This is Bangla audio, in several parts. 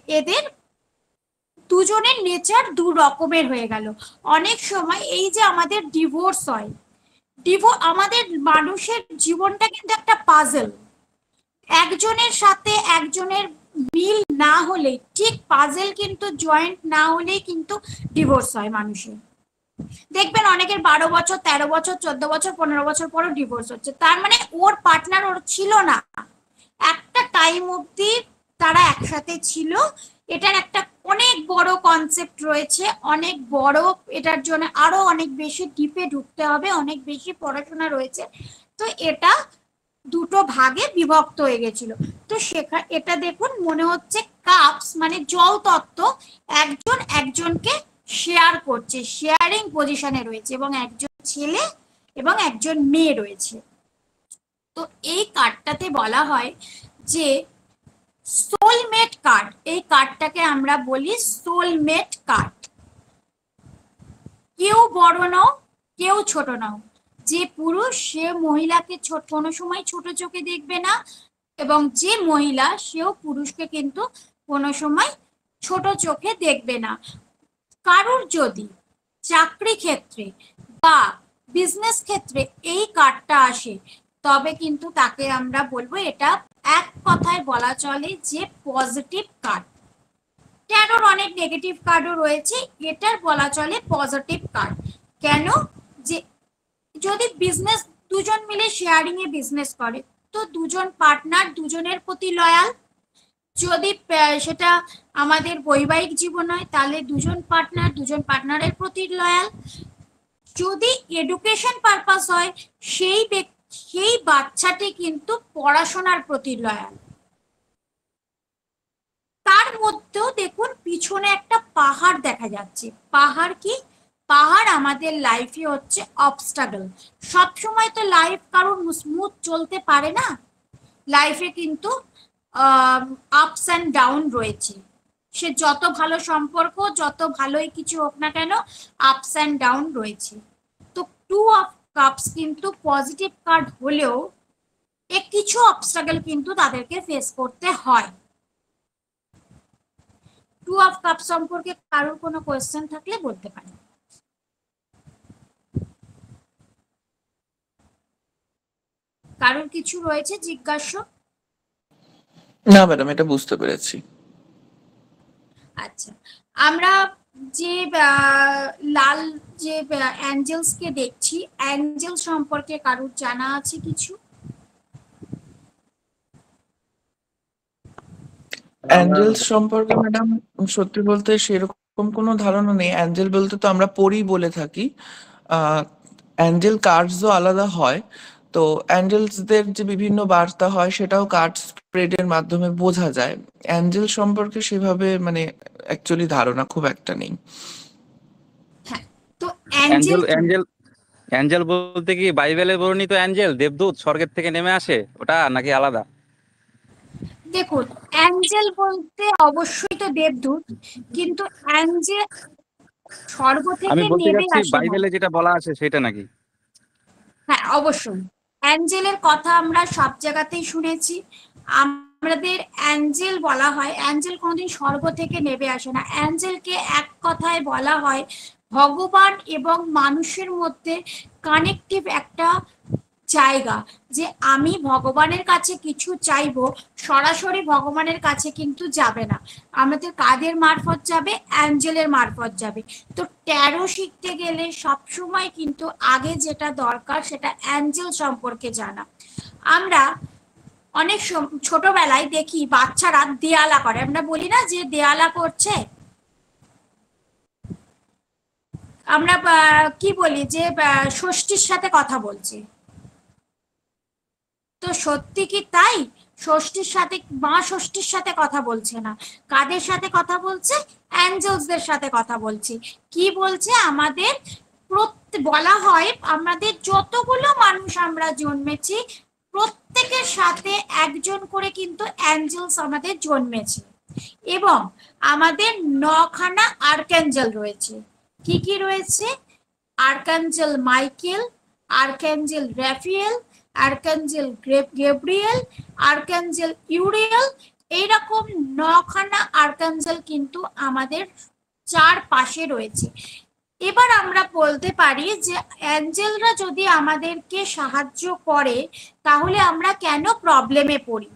এদের দুজনের নেচার দু রকমের হয়ে গেল। অনেক সময় এই যে আমাদের ডিভোর্স হয়, আমাদের মানুষের জীবনটা কিন্তু একটা পাজল। একজনের সাথে একজনের মিল না হলে, ঠিক পাজল কিন্তু জয়েন্ট না হলেই কিন্তু ডিভোর্স হয় মানুষের। দেখবেন অনেকের 12 বছর, 13 বছর, 14 বছর, 15 বছর পরও ডিভোর্স হচ্ছে। তার মানে ওর পার্টনার ওর ছিল না, একটা টাইম অবধি তারা একসাথে ছিল। এটার একটা অনেক বড় কনসেপ্ট রয়েছে, অনেক বড়, এটার জন্য আরো অনেক বেশি ডিপে ঢুকতে হবে, অনেক বেশি পড়াশোনা রয়েছে। তো এটা দুটো ভাগে বিভক্ত হয়ে গেছিল। তো এটা দেখুন মনে হচ্ছে কাপস মানে জল তত্ত্ব, একজন একজনকে শেয়ার করছে, শেয়ারিং পজিশনে রয়েছে, এবং একজন ছেলে এবং একজন মেয়ে রয়েছে। তো এই কার্ডটাতে বলা হয় যে সোলমেট কার্ড, এই কার্ডটাকে আমরা বলি সোলমেট কার্ড। কেউ বড় নও, কেউ ছোট নও। যে পুরুষ সে মহিলাকে কোনো সময় ছোট চোখে দেখবে না, এবং যে মহিলা সেও পুরুষকে কিন্তু কোনো সময় ছোট চোখে দেখবে না। কারুর যদি চাকরি ক্ষেত্রে বা বিজনেস ক্ষেত্রে এই কার্ডটা আসে, তবে কিন্তু তাকে আমরা বলবো এটা এক কথায় বলা চলে যে পজিটিভ কার্ড। ট্যারোর অনেক নেগেটিভ কার্ডও রয়েছে, এটার বলা চলে পজিটিভ কার্ড। কেন? যে যদি বিজনেস দুজন মিলে শেয়ারিং এ বিজনেস করে, তো দুজন পার্টনার দুজনের প্রতি লয়াল। যদি সেটা আমাদের বৈবাহিক জীবন হয়, তাহলে দুজন পার্টনারের প্রতি লয়াল। যদি এডুকেশন পারপাস হয়, সেই বাচ্চাটি কিন্তু পড়াশোনার প্রতি লয়াল। তার মধ্যেও দেখুন পিছনে একটা পাহাড় দেখা যাচ্ছে। পাহাড় কি? পাহাড় আমাদের লাইফে হচ্ছে অবস্টাকল। সবসময় তো লাইফ কারোর স্মুথ চলতে পারে না, লাইফে কিন্তু আপস অ্যান্ড ডাউন রয়েছে। সে যত ভালো সম্পর্ক, যত ভালোই কিছু হোক না কেন, আপস অ্যান্ড ডাউন রয়েছে। তো টু অফ কাপস কিন্তু পজিটিভ কার্ড হলেও কিছু অবস্টাকল কিন্তু তাদেরকে ফেস করতে হয়। টু অফ কাপ সম্পর্কে কারোর কোনো কোয়েশ্চেন থাকলে বলতে পারেন। কারোর কিছু রয়েছে জিজ্ঞাস্য? না ম্যাডাম, এটা বুঝতে পেরেছি। আচ্ছা, আমরা যে লাল যে অ্যাঞ্জেলস কে দেখছি, অ্যাঞ্জেল সম্পর্কে কারোর জানা আছে কিছু? অ্যাঞ্জেলস সম্পর্কে ম্যাডাম সত্যি বলতে সেরকম কোনো ধারণা নেই। অ্যাঞ্জেল বলতে তো আমরা পরী বলে থাকি। অ্যাঞ্জেল কার্ডসও আলাদা হয়। তো অ্যাঞ্জেলসদের যে বিভিন্ন বার্তা হয় সেটাও কার্ড স্প্রেডের মাধ্যমে বোঝা যায়। অ্যাঞ্জেল সম্পর্কে সেভাবে মানে অ্যাকচুয়ালি ধারণা খুব একটা নেই। হ্যাঁ, তো অ্যাঞ্জেল অ্যাঞ্জেল অ্যাঞ্জেল অ্যাঞ্জেল বলতে কি বাইবেলে বর্ণিত অ্যাঞ্জেল দেবদূত স্বর্গের থেকে নেমে আসে ওটা, নাকি আলাদা? দেখুন, অ্যাঞ্জেল বলতে অবশ্যই তো দেবদূত, কিন্তু অ্যাঞ্জেল স্বর্গ আমি থেকে বলতে নেমে যাচ্ছি আসে না। বাইবেলে যেটা বলা আছে সেটা নাকি? হ্যাঁ, অবশ্যই অ্যাঞ্জেলের কথা আমরা সব জায়গাতেই শুনেছি। আমাদের অ্যাঞ্জেল বলা হয়, অ্যাঞ্জেল কোনোদিন স্বর্গ থেকে নেমে আসে না। অ্যাঞ্জেলকে এক কথায় বলা হয় ভগবান এবং মানুষের মধ্যে কানেকটিভ একটা জায়গা। যে আমি ভগবানের কাছে কিছু চাইবো, সরাসরি ভগবানের কাছে কিন্তু যাবে না, আমাদের কাদের মারফত যাবে? অ্যাঞ্জেলের মারফত যাবে। তো ট্যারো শিখতে গেলে সবসময় কিন্তু আগে যেটা দরকার সেটা অ্যাঞ্জেল সম্পর্কে জানা। আমরা অনেক ছোটবেলায় দেখি বাচ্চারা দেয়ালা করে, আমরা বলি না যে দেয়ালা করছে, আমরা কি বলি যে ষষ্ঠীর সাথে কথা বলছে। তো সত্যি কি তাই? ষষ্ঠীর সাথে, মা ষষ্ঠীর সাথে কথা বলছে না, কাদের সাথে কথা বলছে? অ্যাঞ্জেলসদের সাথে কথা বলছে। কি বলছে? আমাদের বলা হয় আমাদের যতগুলো মানুষ আমরা জন্মেছি প্রত্যেকের সাথে একজন করে কিন্তু অ্যাঞ্জেলস আমাদের জন্মেছে, এবং আমাদের 9খানা আর্কঅ্যাঞ্জেল রয়েছে। কি কি রয়েছে? আর্কঅ্যাঞ্জেল মাইকেল, আর্কঅ্যাঞ্জেল রাফায়েল, আর্কঅ্যাঞ্জেল গ্যাব্রিয়েল, আর্কঅ্যাঞ্জেল ইউরিয়েল, এইরকম 9খানা আর্কাঞ্জেল কিন্তু আমাদের চারপাশে রয়েছে। এবার আমরা বলতে পারি যে অ্যাঞ্জেলরা যদি আমাদেরকে সাহায্য করে তাহলে আমরা কেন প্রবলেমে পড়ি,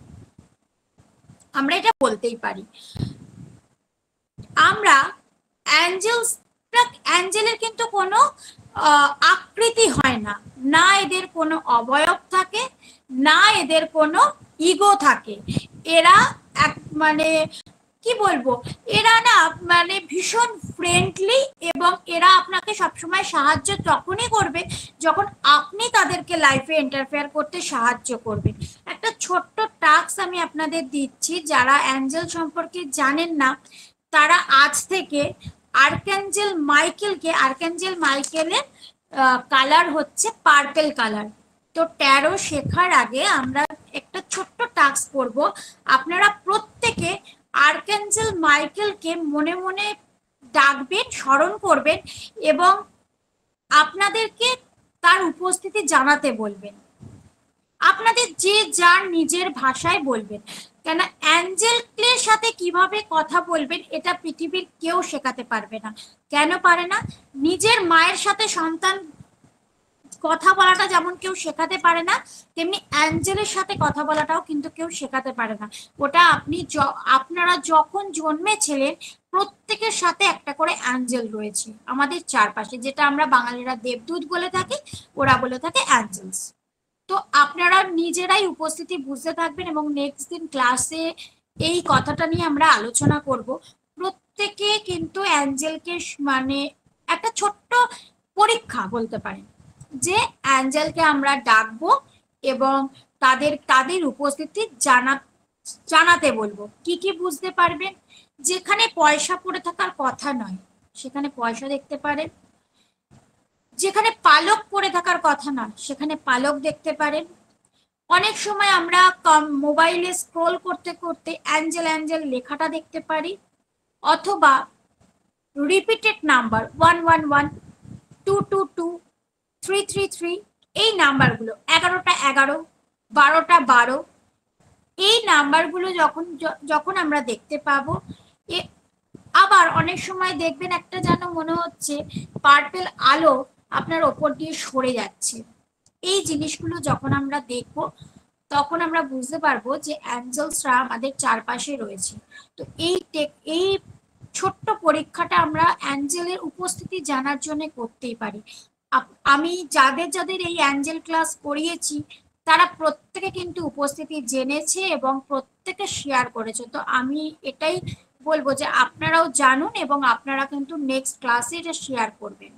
আমরা এটা বলতেই পারি। আমরা অ্যাঞ্জেলের কিন্তু কোনো আকৃতি হয় না, না এদের কোনো অবয়ব থাকে, না এদের কোনো ইগো থাকে। এরা এক মানে কি বলবো, এরা না মানে ভীষণ ফ্রেন্ডলি, এবং এরা আপনাকে সবসময় সাহায্য তখনই করবে যখন আপনি তাদেরকে লাইফে ইন্টারফেয়ার করতে সাহায্য করবেন। একটা ছোট্ট টাস্ক আমি আপনাদের দিচ্ছি, যারা অ্যাঞ্জেল সম্পর্কে জানেন না তারা আজ থেকে আর্কাঞ্জেল মাইকেলের কালার হচ্ছে পার্পল কালার। তো ট্যারো শেখার আগে আমরা একটা ছোট্ট টাস্ক করব। আপনারা প্রত্যেকে আর্কাঞ্জেল মাইকেলকে মনে মনে ডাকবেন, স্মরণ করবেন এবং আপনাদেরকে তার উপস্থিতি জানাতে বলবেন। আপনাদের যে যার নিজের ভাষায় বলবেন, কেন অ্যাঞ্জেলের সাথে কিভাবে কথা বলবেন এটা পৃথিবীর কেউ শেখাতে পারবে না। কেন পারে না? নিজের মায়ের সাথে সন্তান কথা বলাটা যেমন কেউ শেখাতে পারে না, তেমনি অ্যাঞ্জেলের সাথে কথা বলাটাও কিন্তু কেউ শেখাতে পারে না। ওটা আপনারা যখন জন্মেছিলেন প্রত্যেকের সাথে একটা করে অ্যাঞ্জেল রয়েছে আমাদের চারপাশে, যেটা আমরা বাঙালিরা দেবদূত বলে থাকি, ওরা বলে থাকে অ্যাঞ্জেলস। তো আপনারা নিজেরাই উপস্থিতি বুঝতে থাকবেন এবং নেক্সট দিন ক্লাসে এই কথাটা নিয়ে আমরা আলোচনা করব। প্রত্যেকে কিন্তু অ্যাঞ্জেলকে মানে একটা ছোট্ট পরীক্ষা বলতে পারেন, যে অ্যাঞ্জেলকে আমরা ডাকবো এবং তাদের উপস্থিতি জানাতে বলবো। কি কি বুঝতে পারবেন? যেখানে পয়সা পড়ে থাকার কথা নয় সেখানে পয়সা দেখতে পারেন, যেখানে পালক পড়ে থাকার কথা নয় সেখানে পালক দেখতে পারেন। অনেক সময় আমরা মোবাইলে স্ক্রোল করতে করতে অ্যাঞ্জেল লেখাটা দেখতে পারি, অথবা রিপিটেড নাম্বার 111, 222, 333, এই নাম্বারগুলো 11টা 11, 12টা 12, এই নাম্বারগুলো যখন আমরা দেখতে পাবো। আবার অনেক সময় দেখবেন একটা যেন মনে হচ্ছে পার্পল আলো আপনার ওপর দিয়ে সরে যাচ্ছে। এই জিনিসগুলো যখন আমরা দেখব তখন আমরা বুঝতে পারবো যে অ্যাঞ্জেলসরা আমাদের চারপাশে রয়েছে। তো এই ছোট্ট পরীক্ষাটা আমরা অ্যাঞ্জেলের উপস্থিতি জানার জন্য করতেই পারি। আমি যাদের এই অ্যাঞ্জেল ক্লাস করিয়েছি তারা প্রত্যেকে কিন্তু উপস্থিতি জেনেছে এবং প্রত্যেকে শেয়ার করেছে। তো আমি এটাই বলবো যে আপনারাও জানুন এবং আপনারা কিন্তু নেক্সট ক্লাসে এটা শেয়ার করবেন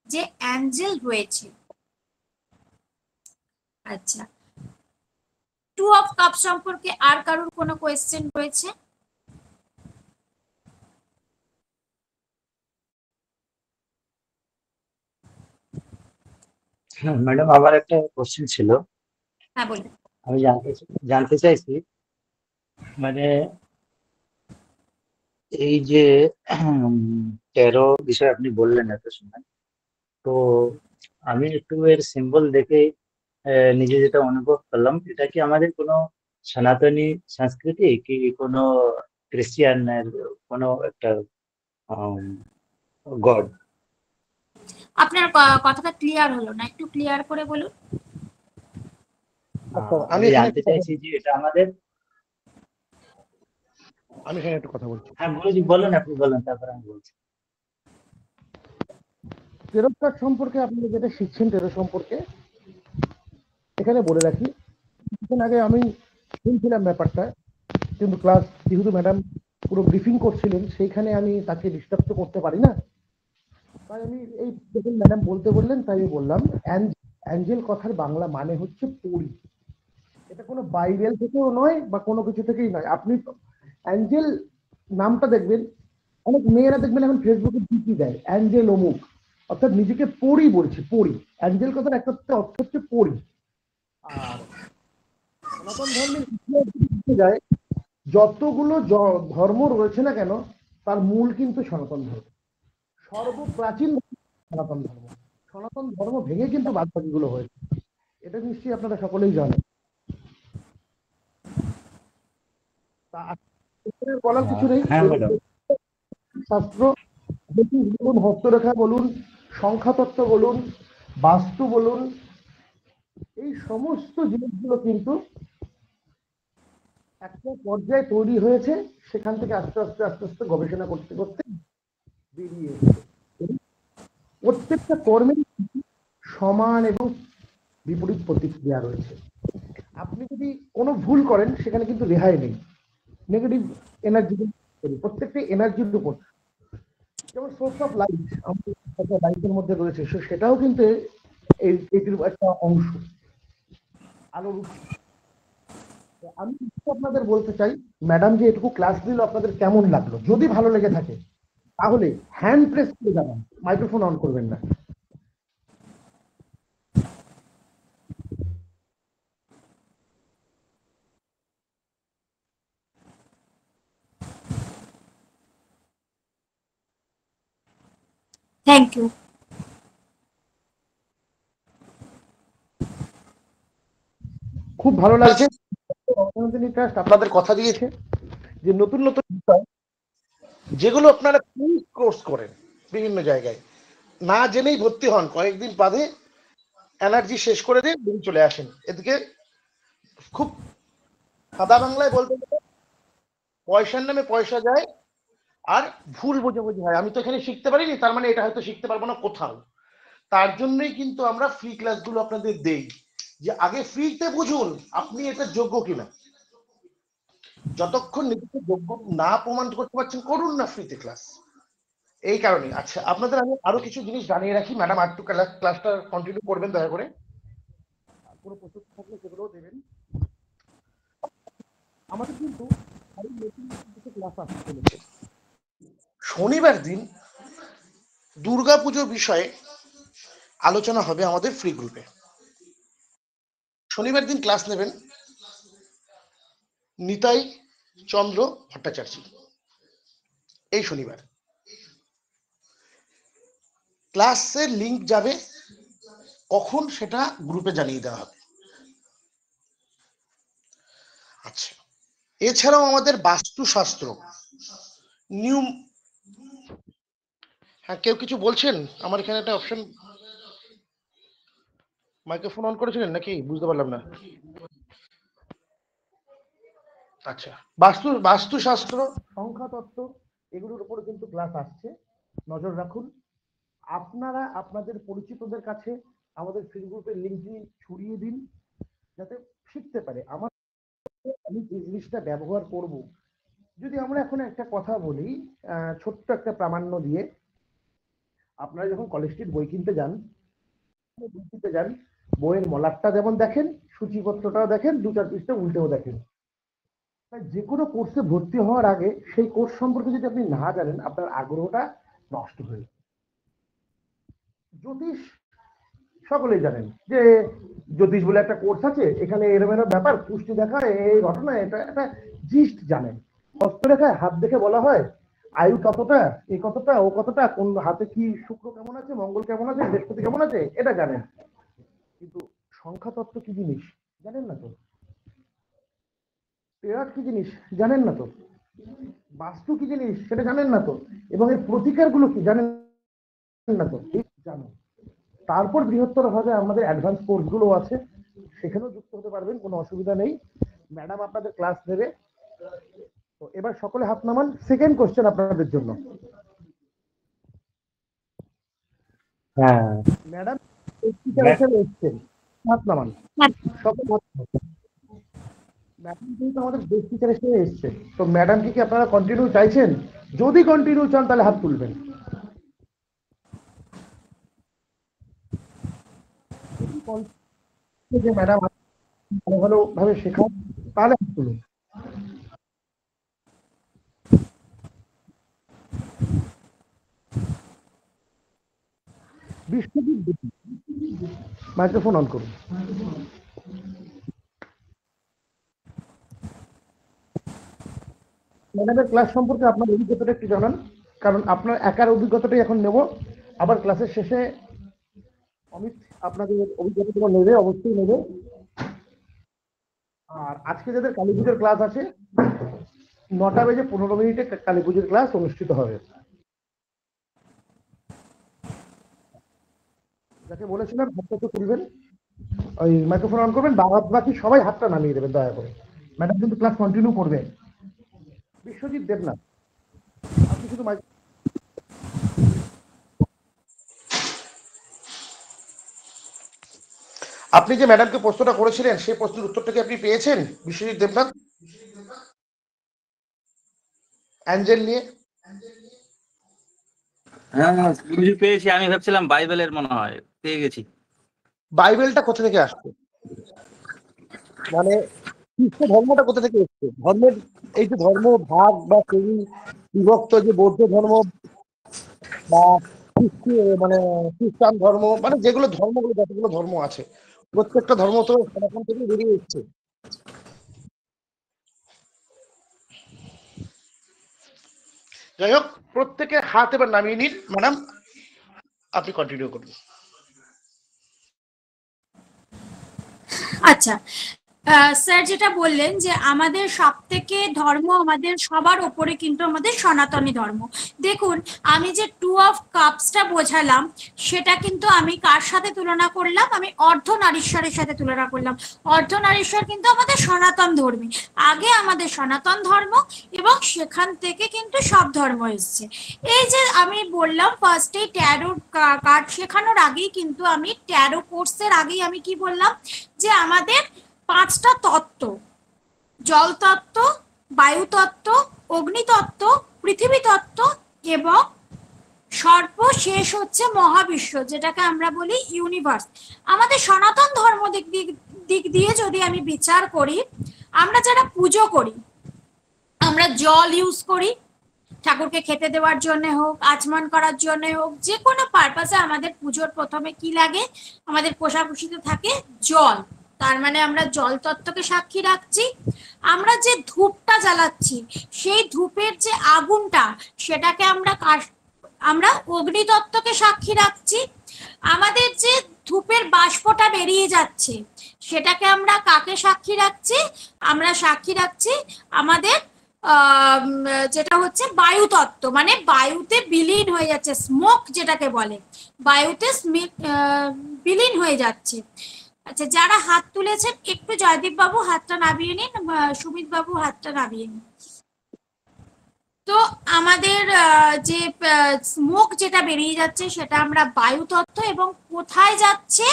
যে অ্যাঞ্জেল রয়েছে। আচ্ছা, 2 অফ কাপ সম্পর্কে আর কারোর কোনো কোয়েশ্চেন রয়েছে? হ্যাঁ ম্যাডাম, আমার একটা কোশ্চেন ছিল। হ্যাঁ বলুন। আমি জানতে চাইছি, মানে এই যে ট্যারো বিষয়ে আপনি বললেন এত সময়, তো আমি একটু এর সিম্বল দেখে নিজে যেটা অনুভব করলাম, এটা কি আমাদের কোনো সনাতনী সংস্কৃতি, কি কোনো ক্রিশ্চিয়ানের কোনো একটা গড? আপনার কথাটা ক্লিয়ার হলো না, একটু ক্লিয়ার করে বলুন। আমি জানতে চাইছি যে এটা আমাদের, আমি এখানে একটু কথা বলছি। হ্যাঁ গুরুজি বলুন, আপনি বলুন, তারপর আমি বলছি। টেরো কার্ড সম্পর্কে আপনি যেটা শিখছেন, টেরো সম্পর্কে এখানে বলে রাখি, কিছুদিন আগে আমি শুনছিলাম ব্যাপারটা, কিন্তু ক্লাস যেহেতু ম্যাডাম পুরো ব্রিফিং করছিলেন সেইখানে আমি তাকে ডিস্টার্ব তো করতে পারি না, তাই আমি এই যখন ম্যাডাম বলতে বললেন তাই আমি বললাম। অ্যাঞ্জেল কথার বাংলা মানে হচ্ছে পরী। এটা কোনো বাইবেল থেকেও নয় বা কোনো কিছু থেকেই নয়। আপনি অ্যাঞ্জেল নামটা দেখবেন, অনেক মেয়েরা দেখবেন এখন ফেসবুকে ডিপি দেয় অ্যাঞ্জেল অমুক, অর্থাৎ নিজেকে পড়ি বলছে, পড়ি। অ্যাঞ্জেল কথার একটা অর্থ হচ্ছে পড়ি। আর সনাতন ধর্মের ইতিহাস যায়, যতগুলো ধর্ম রয়েছে না কেন তার মূল কিন্তু সনাতন ধর্ম, সর্বপ্রাচীন সনাতন ধর্ম। সনাতন ধর্ম ভেঙে কিন্তু বাদবাকিগুলো হয়েছে, এটা নিশ্চয়ই আপনারা সকলেই জানেন। তা এখানে বলার কিছু নেই। হ্যাঁ ম্যাডাম। শাস্ত্র বলুন, হস্তরেখা বলুন, সংখ্যাতত্ত্ব বলুন, বাস্তু বলুন, এই সমস্ত জিনিসগুলো কিন্তু একটা পর্যায়ে তৈরি হয়েছে, সেখান থেকে আস্তে আস্তে আস্তে আস্তে গবেষণা করতে করতে বেরিয়ে এসেছে। প্রত্যেকটা কর্মের সমান এবং বিপরীত প্রতিক্রিয়া রয়েছে। আপনি যদি কোনো ভুল করেন সেখানে কিন্তু রেহাই নেই। নেগেটিভ এনার্জি, প্রত্যেকটা এনার্জির উপর, যেমন সোর্স অফ লাইট আমাদের লাইফের মধ্যে রয়েছে, সেটাও কিন্তু এটির একটা অংশ, আলোর উৎস। আমি আপনাদের বলতে চাই, ম্যাডাম যে এটুকু ক্লাস দিল আপনাদের কেমন লাগলো? যদি ভালো লেগে থাকে তাহলে হ্যান্ড প্রেস করে জানান, মাইক্রোফোন অন করবেন না। Thank you. খুব ভালো লাগছে, ট্রাস্ট আপনাদের কথা দিয়েছে যে নতুন নতুন বিষয় যেগুলো আপনারা কোর্স করেন বিভিন্ন জায়গায়, না জেনেই ভর্তি হন, কয়েকদিন বাদে এনার্জি শেষ করে দিয়ে চলে আসেন। এদিকে খুব সাদা বাংলায় বলতে গেলে পয়সার নামে পয়সা যায় আর ভুল বোঝাবুঝি হয়। আমি তো এখানে শিখতে পারিনি, তার মানে এটা হয়তো শিখতে পারবো না কোথাও। তার জন্যই কিন্তু আমরা ফ্রি ক্লাসগুলো আপনাদের দেই, যে আগে ফ্রিতে বুঝুন আপনি এটা যোগ্য কিনা। যতক্ষণ নিজেকে যোগ্য না প্রমাণ করতে পারছেন, করুন না ফ্রিতে ক্লাস। এই কারণে। আচ্ছা, আপনাদের আমি আরো কিছু জিনিস জানিয়ে রাখি। ম্যাডাম আর একটু ক্লাসটা কন্টিনিউ করবেন দয়া করে, কোনো প্রশ্ন থাকলে সেগুলোও দেবেন। আমাদের কিন্তু নতুন কিছু ক্লাস আসতে চলেছে। শনিবার দিন দুর্গাপুজো বিষয়ে আলোচনা হবে আমাদের ফ্রি গ্রুপে। শনিবার দিন ক্লাস নেবেন নিতাই চন্দ্র ভট্টাচার্য। এই শনিবার ক্লাসের লিংক যাবে, কখন সেটা গ্রুপে জানিয়ে দেওয়া হবে। আচ্ছা, এছাড়াও আমাদের বাস্তুশাস্ত্র নিউ, হ্যাঁ কেউ কিছু বলছেন? আমার এখানে একটা অপশন, মাইক্রোফোন অন করেছিলেন নাকি বুঝতে পারলাম না। আচ্ছা, বাস্তুশাস্ত্র, সংখ্যাতত্ত্ব, এগুলোর উপরে কিন্তু ক্লাস আসছে, নজর রাখুন। আপনারা আপনাদের পরিচিতদের কাছে আমাদের ফ্রি গ্রুপের লিঙ্কটি ছড়িয়ে দিন, যাতে শিখতে পারে। আমি যে জিনিসটা ব্যবহার করব, যদি আমরা এখন একটা কথা বলি, ছোট্ট একটা প্রামাণ্য দিয়ে, আপনারা যখন কলেজ স্ট্রিট বই কিনতে যান, বইয়ের মলাটটা যেমন দেখেন, সূচিপত্রটাও দেখেন, দু চার পৃষ্ঠা উল্টেও দেখেন। যে কোনো কোর্সে ভর্তি হওয়ার আগে সেই কোর্স সম্পর্কে যদি আপনি না জানেন, আপনার আগ্রহটা নষ্ট হয়ে যায়। জ্যোতিষ সকলেই জানেন যে জ্যোতিষ বলে একটা কোর্স আছে, এখানে এরকম এরকম ব্যাপার, পুষ্টি দেখা, এই ঘটনা, এটা একটা জিস্ট জানেন। হস্তরেখায় হাত দেখে বলা হয় আয়ু কতটা, এই কতটা, ও কতটা, কোন হাতে কি শুক্র কেমন আছে, মঙ্গল কেমন আছে, বৃহস্পতি কেমন আছে, এটা জানেন। কিন্তু সংখ্যাতত্ত্ব কি জিনিস জানেন না তো, পেরাট কি জিনিস জানেন না তো, বাস্তু কি জিনিস সেটা জানেন না তো, এবং এর প্রতিকারগুলো কি জানেন না তো, জানো। তারপর বৃহত্তর ভাবে আমাদের অ্যাডভান্স কোর্স গুলো আছে, সেখানেও যুক্ত হতে পারবেন, কোনো অসুবিধা নেই। ম্যাডাম আপনাদের ক্লাস নেবে। তো এবার সকলে হাত নামান, সেকেন্ড কোশ্চেন আপনাদের জন্য। হ্যাঁ ম্যাডাম এসছেন, হাত নামান, সকলে হাত নামান। ম্যাডাম কিন্তু আমাদের বেস্ট টিচার হিসেবে এসছে, তো ম্যাডামকে কি আপনারা কন্টিনিউ চাইছেন? যদি কন্টিনিউ চান তাহলে হাত তুলবেন। যে ম্যাডাম ভালো ভালো ভাবে শেখান, তাহলে হাত তুলুন। বিশ্বজিৎ দেবী, মাইক্রোফোন অন করুন। ম্যাডামের ক্লাস সম্পর্কে আপনার অভিজ্ঞতাটা একটু জানান, কারণ আপনার একার অভিজ্ঞতাটাই এখন নেব। আবার ক্লাসের শেষে অমিত আপনাদের অভিজ্ঞতাটা নেবে, অবশ্যই নেবে। আর আজকে যাদের কালী পুজোর ক্লাস আছে, 9:15 কালী পুজোর ক্লাস অনুষ্ঠিত হবে। যাকে বলেছিলাম হাতটা তো তুলবেন, ওই মাইক্রোফোন অন করবেন, বাকি সবাই হাতটা নামিয়ে দেবেন দয়া করে। ম্যাডাম কিন্তু ক্লাস কন্টিনিউ করবে। বিশ্বজিৎ দেবনাথ, আপনি শুধু আপনি যে ম্যাডামকে প্রশ্নটা করেছিলেন সেই প্রশ্নের উত্তরটা কি আপনি পেয়েছেন বিশ্বজিৎ দেবনাথ? অ্যাঞ্জেল নিয়ে হ্যাঁ পেয়েছি, আমি ভাবছিলাম বাইবেলের মনে হয় পেয়ে গেছি। বাইবেলটা কোথা থেকে আসছে, মানে খ্রিস্ট ধর্মটা কোথা থেকে এসছে? ধর্মের এই যে ধর্ম ভাগ বা শ্রেণী বিভক্ত, যে বৌদ্ধ ধর্ম বা মানে খ্রিস্টান ধর্ম, মানে যেগুলো ধর্মগুলো, যতগুলো ধর্ম আছে প্রত্যেকটা ধর্ম তো সনাতন থেকে বেরিয়ে এসছে। যাই হোক, প্রত্যেকে হাত এবার নামিয়ে নিন। ম্যাডাম আপনি কন্টিনিউ করুন। আচ্ছা, স্যার যেটা বললেন যে আমাদের সবথেকে ধর্ম, আমাদের সবার ওপরে কিন্তু আমাদের সনাতনী ধর্ম। দেখুন, আমি যে 2 অফ কাপসটা বোঝালাম সেটা কিন্তু আমি কার সাথে তুলনা করলাম? আমি অর্ধনারীশ্বরের সাথে তুলনা করলাম। অর্ধনারীশ্বর কিন্তু আমাদের সনাতন ধর্মী। আগে আমাদের সনাতন ধর্ম এবং সেখান থেকে কিন্তু সব ধর্ম এসছে। এই যে আমি বললাম ফার্স্টে ট্যারো কার্ড শেখানোর আগেই কিন্তু আমি ট্যারো কোর্সের আগেই আমি কি বললাম, যে আমাদের 5টা তত্ত্ব, জল তত্ত্ব, বায়ু তত্ত্ব, অগ্নিতত্ত্ব, পৃথিবী তত্ত্ব এবং সর্বশেষ হচ্ছে মহাবিশ্ব, যেটাকে আমরা বলি ইউনিভার্স। আমাদের সনাতন ধর্ম দিক দিয়ে যদি আমি বিচার করি, আমরা যারা পুজো করি, আমরা জল ইউজ করি ঠাকুরকে খেতে দেওয়ার জন্য হোক, আচমন করার জন্য হোক, যে কোনো পারপাসে আমাদের পুজোর প্রথমে কি লাগে? আমাদের কোষাকুষিতে থাকে জল। তার মানে আমরা জল তত্ত্বকে সাক্ষী রাখছি। আমরা যে ধূপটা জ্বালাচ্ছি, সেই ধূপের যে আগুনটা, সেটাকে আমরা অগ্নিতত্ত্বকে সাক্ষী রাখছি। আমাদের যে ধূপের বাষ্পটা বেরিয়ে যাচ্ছে, সেটাকে আমরা কাকে সাক্ষী রাখছি? আমরা সাক্ষী রাখছি আমাদের যেটা হচ্ছে বায়ু তত্ত্ব, মানে বায়ুতে বিলীন হয়ে যাচ্ছে, স্মোক যেটাকে বলে, বায়ুতে বিলীন হয়ে যাচ্ছে। আচ্ছা, যারা হাত তুলেছেন একটু জয়দীপ বাবু হাতটা নামিয়ে নিন, সুমিত বাবু হাতটা নামিয়ে নিন। তো আমাদের যে স্মোক যেটা বেরিয়ে যাচ্ছে সেটা আমরা বায়ু তত্ত্ব, এবং কোথায় যাচ্ছে?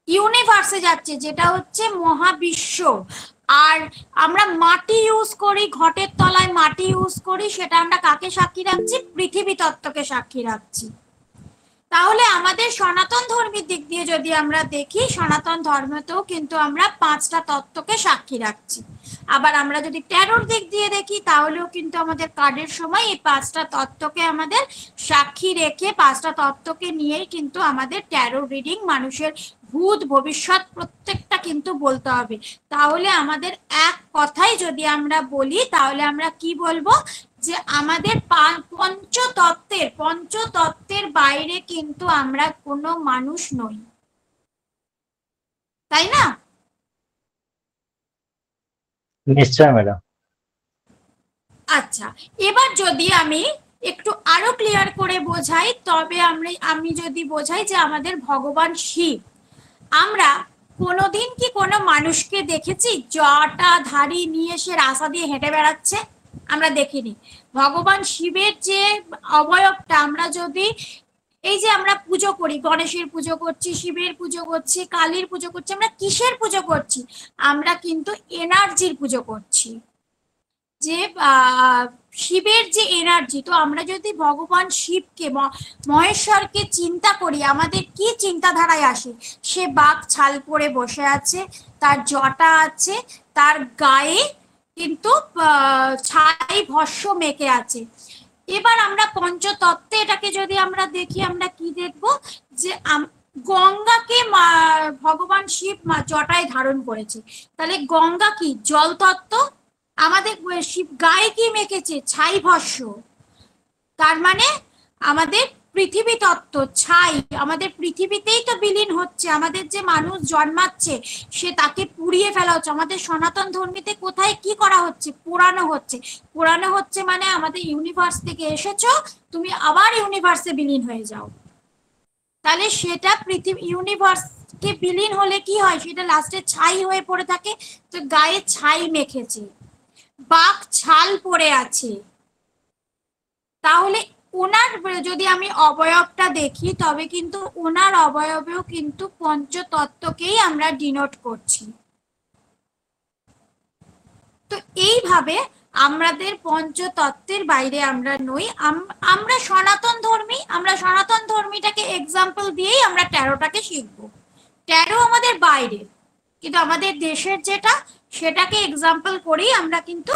ইউনিভার্সে যাচ্ছে, যেটা হচ্ছে মহাবিশ্ব। আর আমরা মাটি ইউজ করি, ঘটের তলায় মাটি ইউজ করি, সেটা আমরা কাকে সাক্ষী রাখছি? পৃথিবী তত্ত্বকে সাক্ষী রাখছি। তাহলে আমাদের সনাতন ধর্মের দিক দিয়ে যদি আমরা দেখি, সনাতন ধর্মেতেও কিন্তু আমরা 5টা তত্ত্বকে সাক্ষী রাখছি। আবার আমরা যদি ট্যারোর দিক দিয়ে দেখি, তাহলেও কিন্তু আমাদের কার্ডের সময় এই 5টা তত্ত্বকে আমাদের সাক্ষী রেখে, 5টা তত্ত্বকে নিয়েই কিন্তু আমাদের ট্যারো রিডিং, মানুষের ভূত ভবিষ্যৎ প্রত্যেকটা কিন্তু বলতে হবে। তাহলে আমাদের এক কথাই যদি আমরা বলি, তাহলে আমরা কি বলবো? যে আমাদের পঞ্চতত্ত্বের বাইরে কিন্তু আমরা কোনো মানুষ নই, তাই না? নিশ্চয় ম্যাডাম। আচ্ছা, এবার যদি আমি একটু আরো ক্লিয়ার করে বোঝাই, তবে আমি যদি বোঝাই যে আমাদের ভগবান শিব, আমরা কোনোদিন কি কোনো মানুষকে দেখেছি জটাধারী নিয়ে সে রাস্তা দিয়ে হেঁটে বেড়াচ্ছে? আমরা দেখিনি। ভগবান শিবের যে অবয়বটা, আমরা যদি এই যে আমরা পুজো করি, গণেশের পুজো করছি, শিবের পুজো করছি, কালীর পুজো করছি, আমরা কিসের পুজো করছি? আমরা কিন্তু এনার্জির পুজো করছি, যে শিবের যে এনার্জি। তো আমরা যদি ভগবান শিবকে, মহেশ্বরকে চিন্তা করি, আমাদের কি চিন্তাধারায় আসে? সে বাঘ ছাল পরে বসে আছে, তার জটা আছে, তার গায়ে কিন্তু ছাই ভস্য মেখে আছে। এবার আমরা পঞ্চতত্ত্বে এটাকে যদি আমরা দেখি, আমরা কি দেখব? যে গঙ্গাকে ভগবান শিব জটায় ধারণ করেছে। তাহলে গঙ্গা কি? জল তত্ত্ব। আমাদের শিব গায়ে কি মেখেছে? ছাই ভস্য। তার মানে আমাদের পৃথিবী তত্ত্ব, ছাই, আমাদের পৃথিবীতেই তো বিলীন হচ্ছে। আমাদের যে মানুষ জন্মাচ্ছে সে তাকে পুড়িয়ে ফেলা হচ্ছে। আমাদের সনাতন ধর্মীতে কোথায় কি করা হচ্ছে? পোড়ানো হচ্ছে। পোড়ানো হচ্ছে মানে আমাদের ইউনিভার্স থেকে এসেছো, তুমি আবার ইউনিভার্সে বিলীন হয়ে যাও। তাহলে সেটা পৃথিবী ইউনিভার্স কে বিলীন হলে কি হয়? সেটা লাস্টে ছাই হয়ে পড়ে থাকে। তো গায়ে ছাই মেখেছে, বাঘ ছাল পড়ে আছে, তাহলে ওনার যদি আমি অবয়বটা দেখি তবে কিন্তু ওনার অবয়বেও কিন্তু পঞ্চতত্ত্বকেই আমরা ডিনোট করছি। তো এইভাবে আমাদের পঞ্চতত্ত্বের বাইরে আমরা নই। আমরা সনাতন ধর্মী, আমরা সনাতন ধর্মীটাকে এক্সাম্পল দিয়েই আমরা ট্যারোটাকে শিখবো। ট্যারো আমাদের বাইরে, কিন্তু আমাদের দেশের যেটা সেটাকে এক্সাম্পল করেই আমরা কিন্তু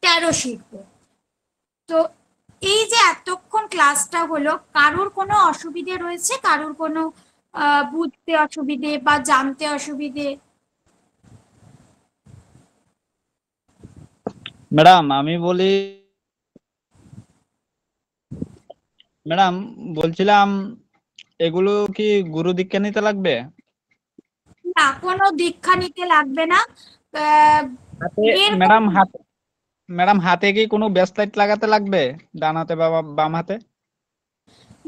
ট্যারো শিখবো। তো এই যে এতক্ষণ ক্লাসটা হলো, কারোর কোনো অসুবিধে রয়েছে? কারোর কোনো বুঝতে অসুবিধে বা জানতে অসুবিধে? ম্যাডাম আমি বলি, ম্যাডাম বলছিলাম এগুলো কি গুরু দীক্ষা নিতে লাগবে? না, কোনো দীক্ষা নিতে লাগবে না। হাতে এর ম্যাডাম হাতে কি কোনো ব্রেসলেট লাগাতে লাগবে, ডান হাতে বা বাম হাতে?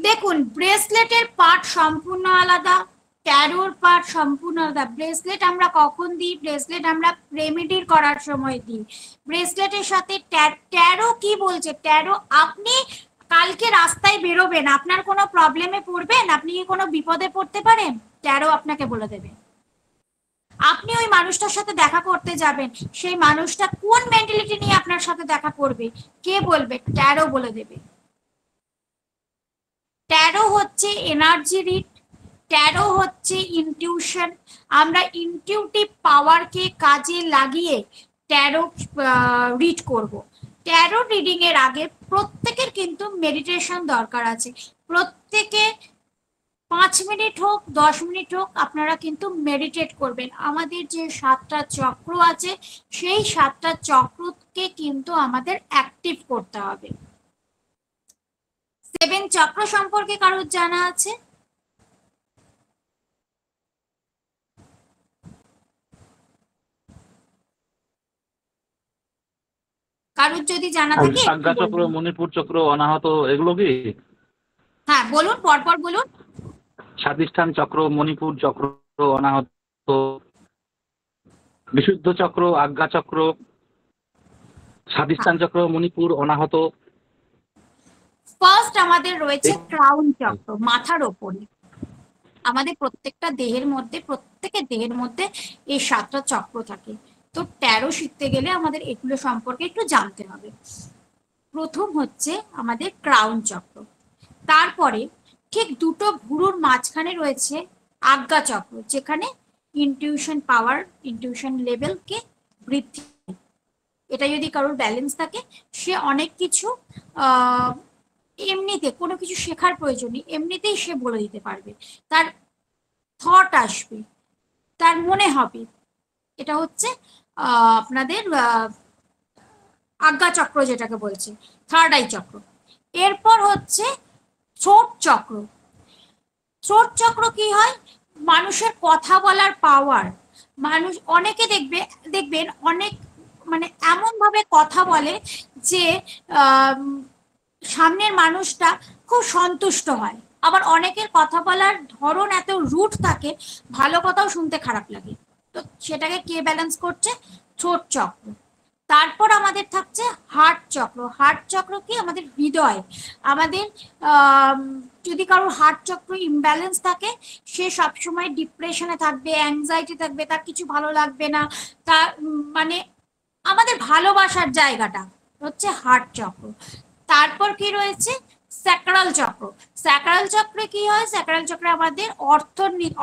দেখুন, ব্রেসলেটের পার্ট সম্পূর্ণ আলাদা, ট্যারোর পার্ট সম্পূর্ণ আলাদা। ব্রেসলেট আমরা কখন দিই? ব্রেসলেট আমরা রেমেডির করার সময় দিই। ব্রেসলেটের সাথে ট্যারো কি বলছে? ট্যারো আপনি কালকে রাস্তায় বেরোবেন, আপনার কোনো প্রবলেমে পড়বেন, আপনি কি কোনো বিপদে পড়তে পারেন, ট্যারো আপনাকে বলে দেবে। আপনি ওই মানুষটার সাথে দেখা করতে যাবেন, সেই মানুষটা কোন মেন্টালিটি নিয়ে আপনার সাথে দেখা করবে, কে বলবে? ট্যারো বলে দেবে। ট্যারো হচ্ছে এনার্জি রিড, ট্যারো হচ্ছে ইনটিউশন। আমরা ইনটিউটিভ পাওয়ারকে কাজে লাগিয়ে ট্যারো রিড করব। ট্যারো রিডিং এর আগে প্রত্যেকের কিন্তু মেডিটেশন দরকার আছে। প্রত্যেকে 5 মিনিট হোক 10 মিনিট হোক আপনারা কিন্তু মেডিটেট করবেন। আমাদের যে 7টা চক্র আছে সেই 7টা চক্রকে কিন্তু আমাদের অ্যাক্টিভ করতে হবে। 7 চক্র সম্পর্কে কারোর জানা আছে? কারোর যদি জানা থাকে একটু আজ্ঞা চক্র, বলুন। মণিপুর চক্র, অনাহত, এগুলো কি? হ্যাঁ বলুন, পরপর বলুন। স্বাধিষ্ঠান চক্র, মণিপুর চক্র, অনাহত, বিশুদ্ধ চক্র, আজ্ঞা চক্র, স্বাধিষ্ঠান চক্র, মণিপুর, অনাহত। ফার্স্ট আমাদের রয়েছে ক্রাউন চক্র, মাথার ওপরে। আমাদের প্রত্যেকটা দেহের মধ্যে, প্রত্যেকের দেহের মধ্যে এই 7টা চক্র থাকে। তো ট্যারো শিখতে গেলে আমাদের এগুলো সম্পর্কে একটু জানতে হবে। প্রথম হচ্ছে আমাদের ক্রাউন চক্র, তারপরে ঠিক দুটো ভুরুর মাঝখানে রয়েছে আজ্ঞা চক্র, যেখানে ইনটিউশন পাওয়ার, ইনটিউশন লেভেলকে বৃদ্ধি। এটা যদি কারোর ব্যালেন্স থাকে সে অনেক কিছু এমনিতে কোনো কিছু শেখার প্রয়োজন নেই, এমনিতেই সে বলে দিতে পারবে, তার থট আসবে, তার মনে হবে। এটা হচ্ছে আপনাদের আজ্ঞা চক্র যেটাকে বলছে, থার্ড আই চক্র। এরপর হচ্ছে থ্রোট চক্র। থ্রোট চক্র কি হয়? মানুষের কথা বলার পাওয়ার। মানুষ অনেকে দেখবেন অনেক মানে এমন ভাবে কথা বলে যে সামনের মানুষটা খুব সন্তুষ্ট হয়। আবার অনেকের কথা বলার ধরন এত রুট থাকে, ভালো কথাও শুনতে খারাপ লাগে। তো সেটাকে কে ব্যালেন্স করছে? থ্রোট চক্র। তারপর আমাদের থাকছে হার্ট চক্র। হার্ট চক্র কি? আমাদের হৃদয়। আমাদের যদি কারোর হার্ট চক্র ইমব্যালেন্স থাকে সে সবসময় ডিপ্রেশনে থাকবে, অ্যাংজাইটি থাকবে, তার কিছু ভালো লাগবে না, তার মানে আমাদের ভালোবাসার জায়গাটা হচ্ছে হার্ট চক্র। তারপর কি রয়েছে? স্যাক্রাল চক্র। স্যাক্রাল চক্রে কি হয়? স্যাক্রাল চক্রে আমাদের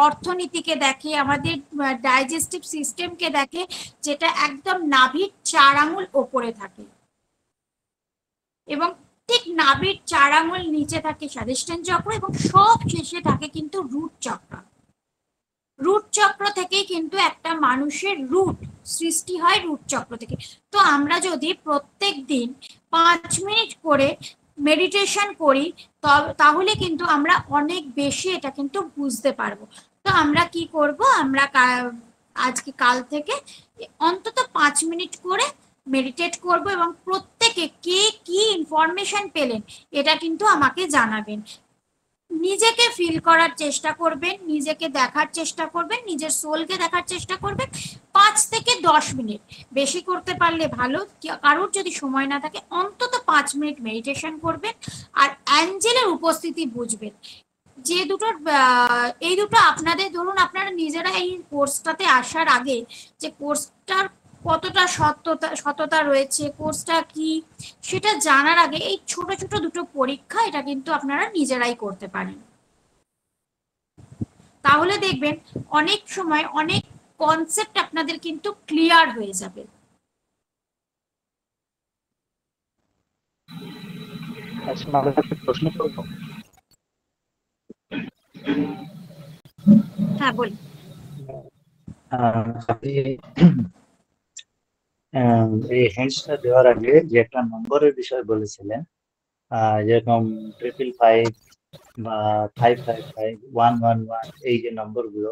অর্থনীতিকে দেখে, আমাদের ডাইজেস্টিভ সিস্টেমকে দেখে, যেটা একদম নাভির 4 আঙুল ওপরে থাকে, এবং ঠিক নাভির 4 আঙুল নিচে থাকে স্বাধিষ্ঠান চক্র, এবং সব শেষে থাকে কিন্তু রুট চক্র। রুট চক্র থেকেই কিন্তু একটা মানুষের রুট সৃষ্টি হয়, রুট চক্র থেকে। তো আমরা যদি প্রত্যেক দিন 5 মিনিট করে মেডিটেশন করি তাহলে কিন্তু আমরা অনেক বেশি এটা কিন্তু বুঝতে পারবো। তো আমরা কি করব, আমরা আজকে কাল থেকে অন্তত 5 মিনিট করে মেডিটেট করব এবং প্রত্যেকে কে কি ইনফরমেশন পেলেন এটা কিন্তু আমাকে জানাবেন। নিজেকে ফিল করার চেষ্টা করবেন, নিজেকে দেখার চেষ্টা করবেন, নিজের সোলকে দেখার চেষ্টা করবেন। 5 থেকে 10 মিনিট, বেশি করতে পারলে ভালো, কারোর যদি সময় না থাকে অন্তত 5 মিনিট মেডিটেশন করবেন আর অ্যাঞ্জেলের উপস্থিতি বুঝবেন। যে দুটোর এই দুটো আপনাদের, ধরুন আপনারা নিজেরা এই কোর্সটাতে আসার আগে যে কোর্সটার কতটা সততা রয়েছে, কোর্সটা কি সেটা জানার আগে এই ছোট ছোট দুটো পরীক্ষা এটা কিন্তু আপনারা নিজেরাই করতে পারেন। তাহলে দেখবেন অনেক সময় অনেক কনসেপ্ট আপনাদের কিন্তু ক্লিয়ার হয়ে যাবে। আচ্ছা ম্যাডাম, একটা প্রশ্ন করবো? হ্যাঁ বলি। আপনি এই হ্যান্ডসটা দেওয়ার আগে যে একটা নম্বরের বিষয় বলেছিলেন, যেরকম 555 বা 555 111, এই যে নম্বরগুলো,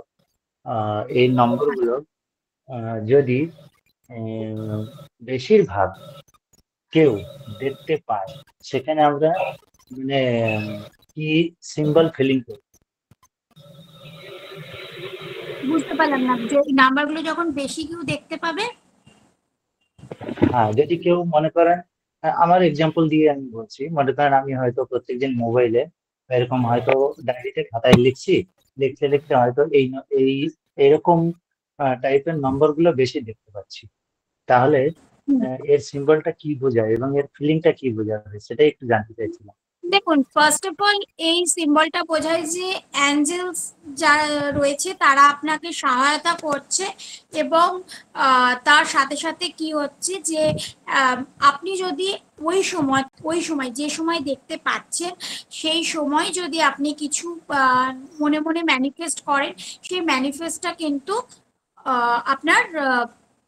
এই নম্বরগুলো যদি বেশিরভাগ কেউ দেখতে পায়, সেখানে আমরা মানে কি সিম্বল ফিলিং করি? বুঝতে পারলাম না, যে নাম্বারগুলো যখন বেশি কেউ দেখতে পাবে। হ্যাঁ, যদি কেউ মনে করেন, আমার এক্সাম্পল দিয়ে আমি বলছি, মনে করেন আমি হয়তো প্রত্যেকদিন মোবাইলে এরকম হয়তো ডায়েরিতে খাতায় লিখছি, লিখতে লিখতে হয়তো এই এরকম টাইপের নম্বরগুলো বেশি দেখতে পাচ্ছি, তাহলে এর সিম্বলটা কি বোঝায় এবং এর ফিলিংটা কি বোঝাবে সেটাই একটু জানতে চাইছিলাম। দেখুন, ফার্স্ট অফ অল এই সিম্বলটা বোঝায় যে অ্যাঞ্জেলস যারা রয়েছে তারা আপনাকে সহায়তা করছে এবং তার সাথে সাথে কি হচ্ছে যে আপনি যদি ওই সময় যে সময় দেখতে পাচ্ছেন সেই সময় যদি আপনি কিছু মনে মনে ম্যানিফেস্ট করেন, সেই ম্যানিফেস্টটা কিন্তু আপনার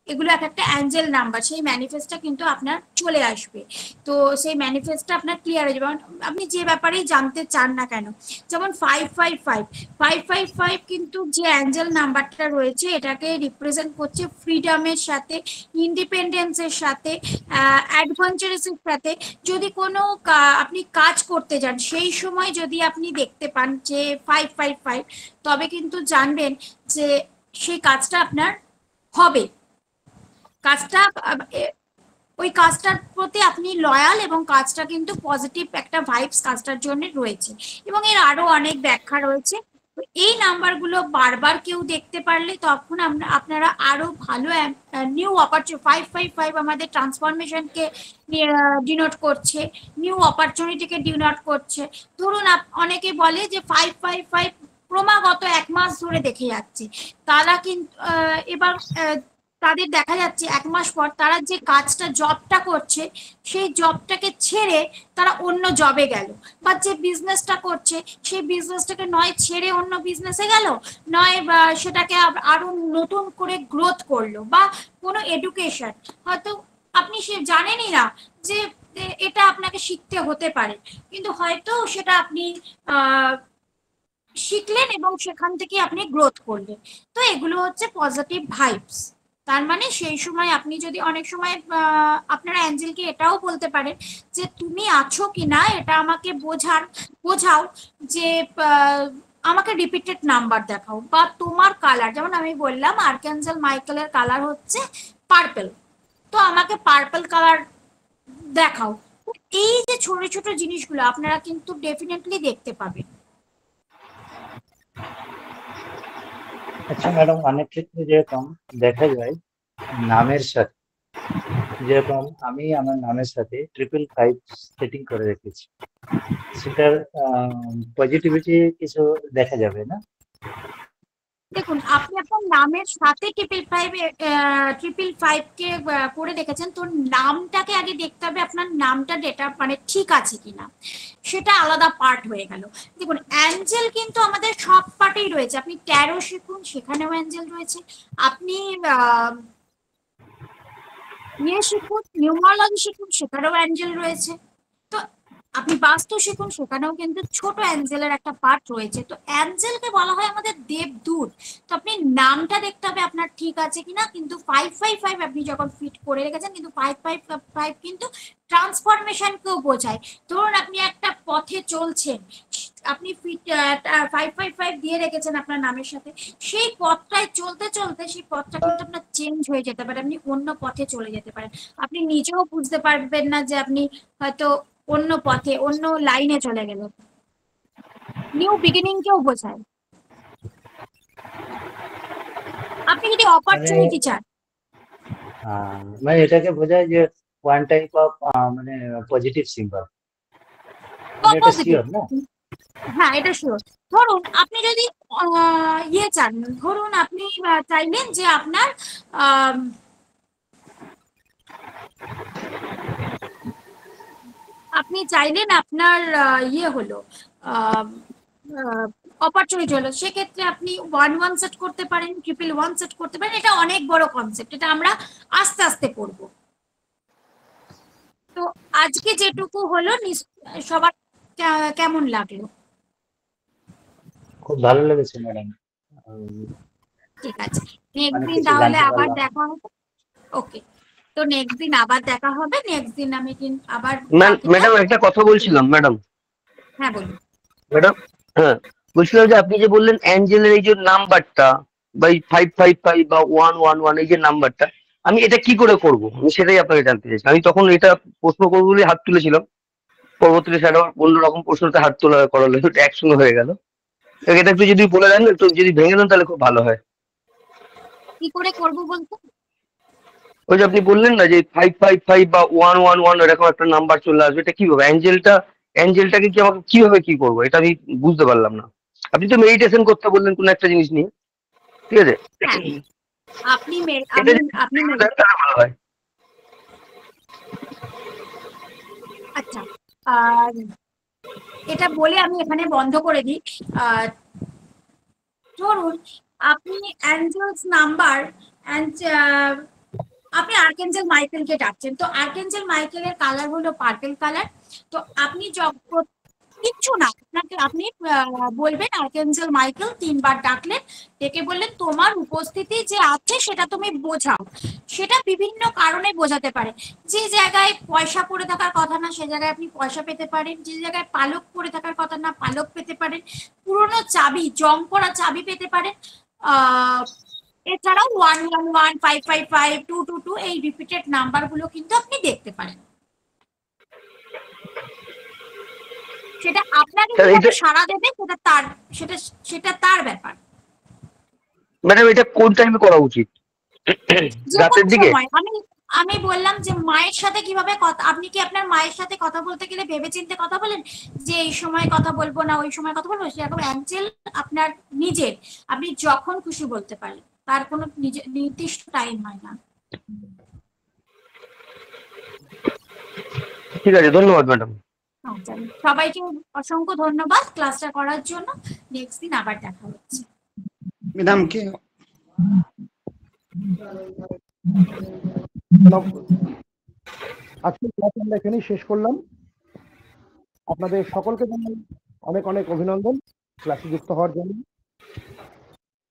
এগুলো এক একটা অ্যাঞ্জেল নাম্বার, সেই ম্যানিফেস্টটা কিন্তু আপনার চলে আসবে। তো সেই ম্যানিফেস্টটা আপনার ক্লিয়ার হয়ে যাবে, আপনি যে ব্যাপারেই জানতে চান না কেন। যেমন 555 কিন্তু যে অ্যাঞ্জেল নাম্বারটা রয়েছে এটাকে রিপ্রেজেন্ট করছে ফ্রিডমের সাথে, ইন্ডিপেন্ডেন্সের সাথে, অ্যাডভেঞ্চারাসের সাথে। যদি কোনো আপনি কাজ করতে যান সেই সময় যদি আপনি দেখতে পান যে 555, তবে কিন্তু জানবেন যে সেই কাজটা আপনার হবে। কাজটা ওই কাজটার প্রতি আপনি লয়াল এবং কাজটা কিন্তু পজিটিভ একটা ভাইবস কাজটার জন্য রয়েছে। এবং এর আরো অনেক ব্যাখ্যা রয়েছে। এই নাম্বারগুলো বারবার কেউ দেখতে পারলে তখন আপনারা আরো ভালো নিউ অপরচুনিটি, 555 আমাদের ট্রান্সফরমেশনকে ডিনোট করছে, নিউ অপরচুনিটিকে ডিনোট করছে। ধরুন অনেকে বলে যে 555 ক্রমাগত 1 মাস ধরে দেখে যাচ্ছে, তারা কিন্তু এবার তাদের দেখা যাচ্ছে 1 মাস পর তারা যে কাজটা জবটা করছে সেই জবটাকে ছেড়ে তারা অন্য জবে গেল, বা যে বিজনেসটা করছে সেই বিজনেসটাকে নয় ছেড়ে অন্য বিজনেসে গেল, নয় বা সেটাকে আরো নতুন করে গ্রোথ করলো, বা কোনো এডুকেশন হয়তো আপনি সে জানেনই না যে এটা আপনাকে শিখতে হতে পারে, কিন্তু হয়তো সেটা আপনি শিখলেন এবং সেখান থেকে আপনি গ্রোথ করলেন। তো এগুলো হচ্ছে পজিটিভ ভাইবস। তার মানে সেই সময় আপনি যদি অনেক সময় আপনারা অ্যাঞ্জেলকে এটাও বলতে পারেন যে তুমি আছো কি না এটা আমাকে বোঝাও, যে আমাকে রিপিটেড নাম্বার দেখাও, বা তোমার কালার, যেমন আমি বললাম আর্কাঞ্জেল মাইকেলের কালার হচ্ছে পার্পল, তো আমাকে পার্পল কালার দেখাও। এই যে ছোট ছোট জিনিসগুলো আপনারা কিন্তু ডেফিনেটলি দেখতে পাবেন। আচ্ছা ম্যাডাম, অনেক ক্ষেত্রে যেরকম দেখা যায় নামের সাথে, যেরকম আমি আমার নামের সাথে 555 সেটিং করে রেখেছি, সেটার পজিটিভিটি কিছু দেখা যাবে না? দেখুন, আপনি আপনার নামের সাথে 555 কে করে রেখেছেন, তো নামটাকে আগে দেখতে হবে আপনার নামটা ডেটা মানে ঠিক আছে কিনা, সেটা আলাদা পার্ট হয়ে গেল। দেখুন, অ্যাঞ্জেল কিন্তু আমাদের সব পার্টেই রয়েছে, আপনি ট্যারো শিখুন সেখানেও অ্যাঞ্জেল রয়েছে, আপনি শিখুন নিউমারোলজি শিখুন সেখানেও অ্যাঞ্জেল রয়েছে। তো আপনি বাস্তু শিখুন, সেখানেও কিন্তু ছোট অ্যাঞ্জেলের একটা পার্ট রয়েছে। তো অ্যাঞ্জেলকে বলা হয় আমাদের দেবদূত। তো আপনি নামটা দেখতে হবে আপনার ঠিক আছে কিনা। কিন্তু 555 আপনি যখন ফিট করে রেখেছেন, কিন্তু 555 কিন্তু ট্রান্সফরমেশনকেও বোঝায়। ধরুন আপনি একটা পথে চলছেন, আপনি ফিট 555 দিয়ে রেখেছেন আপনার নামের সাথে, সেই পথটায় চলতে চলতে সেই পথটা কিন্তু আপনার চেঞ্জ হয়ে যেতে পারে, আপনি অন্য পথে চলে যেতে পারেন। আপনি নিজেও বুঝতে পারবেন না যে আপনি হয়তো অন্য পথে, অন্য লাইনে চলে গেলেন। নিউ বিগিনিং কেও বোঝায়। আপনি যদি অপরচুনিটি চান, মানে এটাকে বোঝায় যে ওয়ান টাইপ অফ মানে পজিটিভ সিম্বল, এটা পজিটিভ। শিওর না? হ্যাঁ, এটা শিওর। ধরুন আপনি যদি ইয়ে চান, ধরুন আপনি চাইলেন যে আপনার আপনি চাইলেন আপনার ইয়ে হলো অপরচুনিটি হলো, সেক্ষেত্রে আপনি 11 সেট করতে পারেন, 111 সেট করতে পারেন। এটা অনেক বড় কনসেপ্ট, এটা আমরা আস্তে আস্তে পড়বো। তো আজকে যেটুকু হলো সবার কেমন লাগলো? খুব ভালো লেগেছে ম্যাডাম, ঠিক আছে, নেক্সট অনেক দিন কিছু তাহলে জানতে আবার পারলাম। দেখা হবে। ওকে, তো নেক্সট দিন আবার দেখা হবে। নেক্সট দিন আমি আবার ম্যাডাম একটা কথা বলছিলাম ম্যাডাম। হ্যাঁ বলুন। ম্যাডাম, হ্যাঁ, বলছিলাম যে আপনি যে বললেন অ্যাঞ্জেলের এই যে নাম্বারটা বা 555 বা 111 এই যে নাম্বারটা, আমি এটা কি করে করব? আমি সেটাই আপনাকে জানতে চাইছি। আমি তখন এটা প্রশ্ন করবো বলে হাত তুলেছিলাম, পরবর্তীতে স্যার আবার অন্যরকম প্রশ্নতে হাত তোলা করালো, এটা একসঙ্গে হয়ে গেল। এটা একটু যদি বলে দেন, একটু যদি ভেঙে দেন তাহলে খুব ভালো হয়। কি করে করব বলতে? ওই যে আপনি বললেন না যে 555 বা 111 এরকম একটা নাম্বার চলে আসবে, এটা কিভাবে? অ্যাঞ্জেলটাকে কি আমাকে কিভাবে কি করবো, এটা আমি বুঝতে পারলাম না। আপনি তো মেডিটেশন করতে বললেন কোন একটা জিনিস নিয়ে, ঠিক আছে? হ্যাঁ, আপনি এটা যদি আপনি ভেঙে দেন তাহলে ভালো হয়। আচ্ছা, আর এটা বলে আমি এখানে বন্ধ করে দিই। ধরুন আপনি অ্যাঞ্জেলস নাম্বার, আপনি আর্কেঞ্জেল মাইকেলকে ডাকছেন। তো আর্কেঞ্জেল মাইকেলের কালার হলো পার্পল কালার। তো আপনি যখন কিচ্ছু না, আপনি বলবেন আর্কেঞ্জেল মাইকেল 3 বার ডাকলেন, ডেকে বললেন তোমার উপস্থিতি যে আছে সেটা তুমি বোঝাও। সেটা বিভিন্ন কারণে বোঝাতে পারে। যে জায়গায় পয়সা পড়ে থাকার কথা না, সে জায়গায় আপনি পয়সা পেতে পারেন। যে জায়গায় পালক পড়ে থাকার কথা না, পালক পেতে পারেন। পুরোনো চাবি, জং করা চাবি পেতে পারেন। এছাড়াও 111, 555, 222 এই রিপিটেড নাম্বার গুলো কিন্তু আপনি দেখতে পারেন। সেটা আপনাকে কিভাবে সাড়া দেবে সেটা তার ব্যাপার। ম্যাডাম, এটা কোন টাইমে করা উচিত? রাতের দিকে? আমি বললাম যে মায়ের সাথে কিভাবে কথা, আপনি কি আপনার মায়ের সাথে কথা বলতে গেলে ভেবেচিন্তে কথা বলেন যে এই সময় কথা বলবো না ওই সময় কথা বলবো? সেরকম অ্যাঞ্জেল আপনার নিজের, আপনি যখন খুশি বলতে পারেন, তার কোনো নির্দিষ্ট টাইম হয় না। ঠিক আছে, ধন্যবাদ ম্যাডাম। সবাইকে অসংখ্য ধন্যবাদ ক্লাসটা করার জন্য। নেক্সট দিন আবার দেখা হচ্ছে। ম্যাডাম কে আজকে ক্লাস আমরা এখানেই শেষ করলাম। আপনাদের সকলকে জানাই অনেক অনেক অভিনন্দন ক্লাসে যুক্ত হওয়ার জন্য।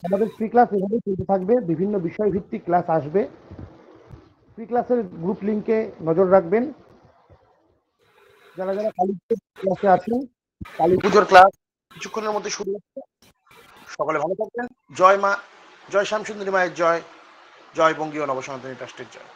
আমাদের ফ্রি ক্লাস এভাবেই চলতে থাকবে, বিভিন্ন বিষয় ভিত্তিক ক্লাস আসবে। ফ্রি ক্লাসের গ্রুপ লিংকে নজর রাখবেন। যারা যারা কালী ক্লাসে আছেন, কালী পুজোর ক্লাস কিছুক্ষণের মধ্যে শুরু হচ্ছে। সকলে ভালো থাকবেন। জয় মা, জয় শ্যামসুন্দরী মায়ের জয়, জয় বঙ্গীয় নবসনাতনী ট্রাস্টের জয়।